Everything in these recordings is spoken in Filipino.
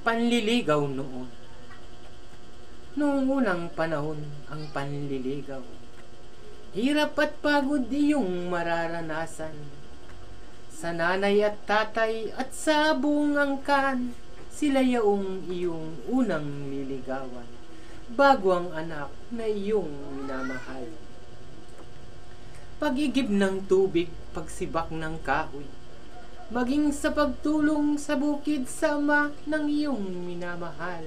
panliligaw noon. Noong unang panahon, ang panliligaw. Hirap at pagod iyong mararanasan. Sa nanay at tatay at sa buong angkan, sila yaong iyong unang liligawan, bago ang anak na iyong minamahal. Pag-igib ng tubig, pagsibak ng kahoy, maging sa pagtulong sa bukid sama ng iyong minamahal.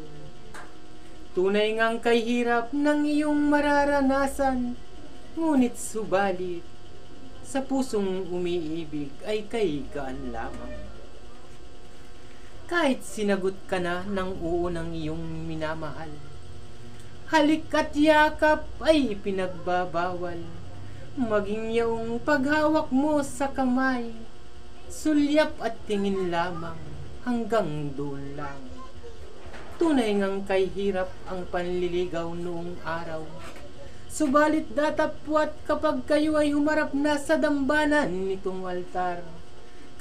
Tunay ngang kay hirap ng iyong mararanasan, ngunit subalit, sa pusong umiibig ay kay gaan lamang. Kahit sinagot ka na ng oo ng iyong minamahal, halik at yakap ay pinagbabawal. Maging iyong paghawak mo sa kamay, sulyap at tingin lamang, hanggang doon lang. Tunay ngang kay hirap ang panliligaw noong araw. Subalit datapwat kapag kayo ay humarap na sa dambanan nitong altar,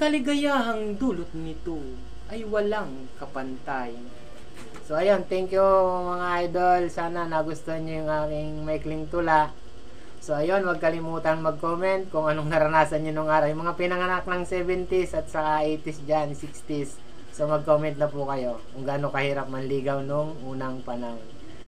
kaligayahang dulot nito ay walang kapantay. So ayun, thank you mga idol. Sana nagustuhan nyo yung aking maikling tula. So ayun, huwag kalimutan mag-comment kung anong naranasan nyo nung araw. Yung mga pinanganak ng 70s at saka 80s dyan, 60s. So mag-comment na po kayo kung gaano kahirap manligaw nung unang panahon.